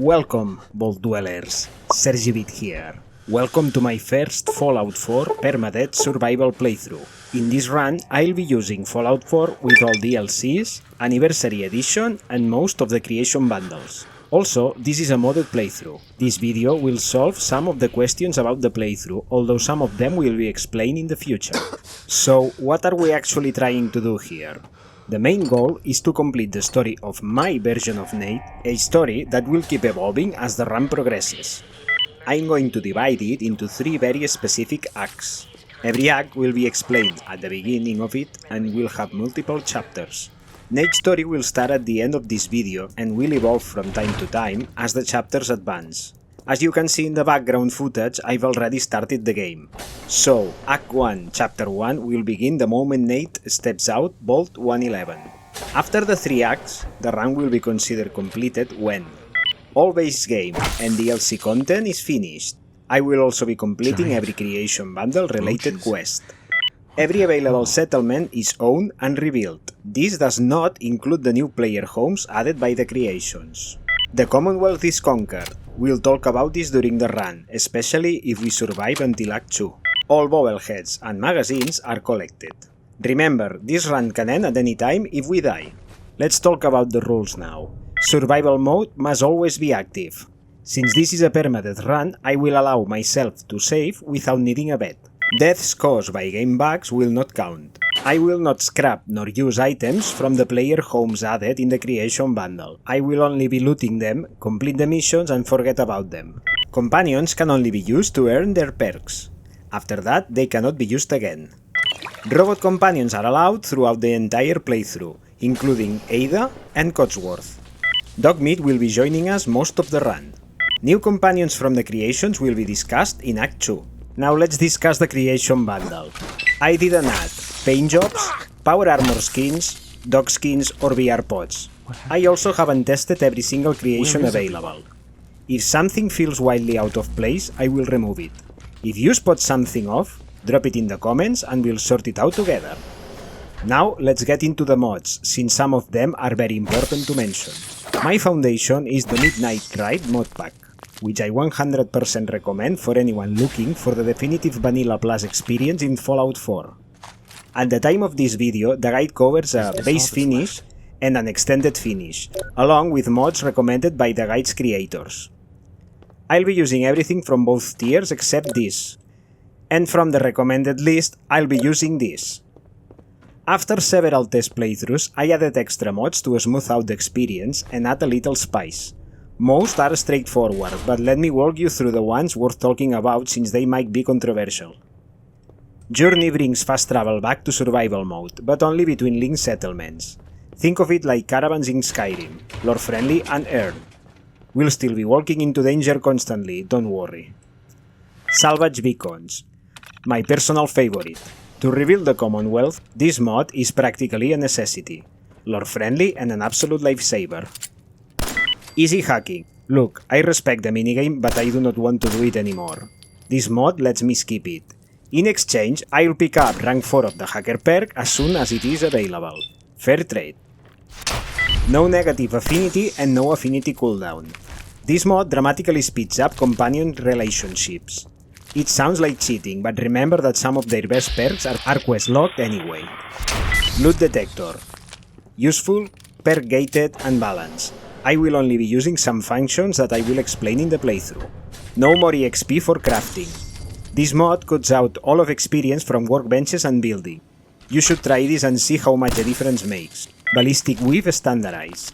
Welcome, Vault Dwellers, Sergibit here. Welcome to my first Fallout 4 Permadeath Survival playthrough. In this run, I'll be using Fallout 4 with all DLCs, Anniversary Edition and most of the creation bundles. Also, this is a modded playthrough. This video will solve some of the questions about the playthrough, although some of them will be explained in the future. So, what are we actually trying to do here? The main goal is to complete the story of my version of Nate, a story that will keep evolving as the run progresses. I'm going to divide it into 3 very specific acts. Every act will be explained at the beginning of it and will have multiple chapters. Nate's story will start at the end of this video and will evolve from time to time as the chapters advance. As you can see in the background footage, I've already started the game. So, Act 1, Chapter 1 will begin the moment Nate steps out Vault 111. After the 3 acts, the run will be considered completed when all base game and DLC content is finished. I will also be completing every creation bundle related quest. Every available settlement is owned and rebuilt. This does not include the new player homes added by the creations. The Commonwealth is conquered. We'll talk about this during the run, especially if we survive until Act 2. All bobbleheads and magazines are collected. Remember, this run can end at any time if we die. Let's talk about the rules now. Survival mode must always be active. Since this is a permadeath run, I will allow myself to save without needing a bed. Deaths caused by game bugs will not count. I will not scrap nor use items from the player homes added in the creation bundle. I will only be looting them, complete the missions and forget about them. Companions can only be used to earn their perks. After that, they cannot be used again. Robot companions are allowed throughout the entire playthrough, including Ada and Codsworth. Dogmeat will be joining us most of the run. New companions from the creations will be discussed in Act 2. Now let's discuss the creation bundle. I didn't add paint jobs, power armor skins, dog skins or VR pods. I also haven't tested every single creation available. If something feels wildly out of place, I will remove it. If you spot something off, drop it in the comments and we'll sort it out together. Now let's get into the mods, since some of them are very important to mention. My foundation is the Midnight Ride mod pack, which I 100% recommend for anyone looking for the definitive Vanilla Plus experience in Fallout 4. At the time of this video, the guide covers a base finish and an extended finish, along with mods recommended by the guide's creators. I'll be using everything from both tiers except this, and from the recommended list, I'll be using this. After several test playthroughs, I added extra mods to smooth out the experience and add a little spice. Most are straightforward, but let me walk you through the ones worth talking about since they might be controversial. Journey brings fast travel back to survival mode, but only between linked settlements. Think of it like caravans in Skyrim, lore-friendly and earned. We'll still be walking into danger constantly, don't worry. Salvage beacons. My personal favorite. To rebuild the Commonwealth, this mod is practically a necessity. Lore-friendly and an absolute lifesaver. Easy hacking. Look, I respect the minigame, but I do not want to do it anymore. This mod lets me skip it. In exchange, I'll pick up rank 4 of the hacker perk as soon as it is available. Fair trade. No negative affinity and no affinity cooldown. This mod dramatically speeds up companion relationships. It sounds like cheating, but remember that some of their best perks are quest locked anyway. Loot detector. Useful, perk gated and balanced. I will only be using some functions that I will explain in the playthrough. No more EXP for crafting. This mod cuts out all of experience from workbenches and building. You should try this and see how much a difference makes. Ballistic Weave standardized.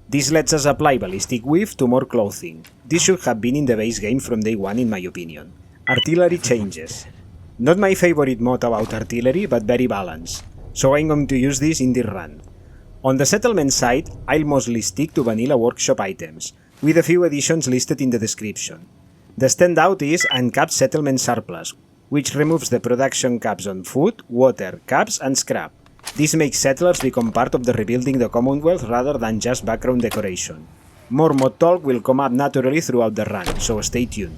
This lets us apply Ballistic Weave to more clothing. This should have been in the base game from day 1 in my opinion. Artillery changes. Not my favorite mod about artillery, but very balanced. So I'm going to use this in this run. On the settlement side, I'll mostly stick to vanilla workshop items, with a few additions listed in the description. The standout is Uncapped Settlement Surplus, which removes the production caps on food, water, caps and scrap. This makes settlers become part of the rebuilding the Commonwealth rather than just background decoration. More mod talk will come up naturally throughout the run, so stay tuned.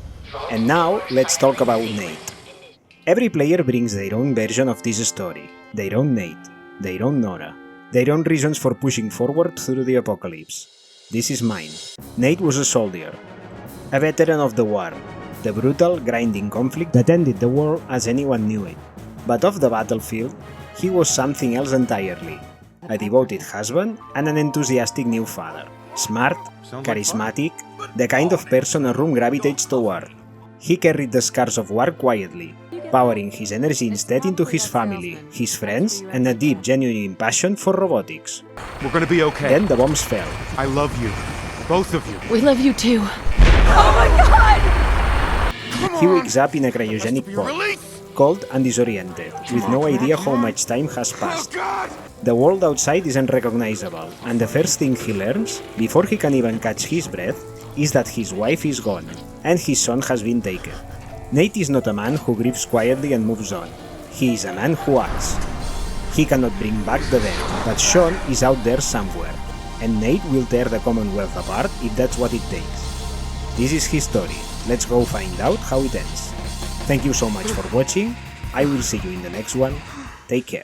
And now, let's talk about Nate. Every player brings their own version of this story, their own Nate, their own Nora, their own reasons for pushing forward through the apocalypse. This is mine. Nate was a soldier, a veteran of the war, the brutal, grinding conflict that ended the world as anyone knew it. But off the battlefield, he was something else entirely. A devoted husband and an enthusiastic new father. Smart, charismatic, the kind of person a room gravitates toward. He carried the scars of war quietly, powering his energy instead into his family, his friends, and a deep, genuine passion for robotics. We're gonna be okay. Then the bombs fell. I love you. Both of you. We love you too. Oh my god! He wakes up in a cryogenic pod, cold and disoriented, with no idea how much time has passed. The world outside is unrecognizable, and the first thing he learns, before he can even catch his breath, is that his wife is gone, and his son has been taken. Nate is not a man who grieves quietly and moves on. He is a man who acts. He cannot bring back the dead, but Sean is out there somewhere, and Nate will tear the Commonwealth apart if that's what it takes. This is his story. Let's go find out how it ends. Thank you so much for watching. I will see you in the next one. Take care.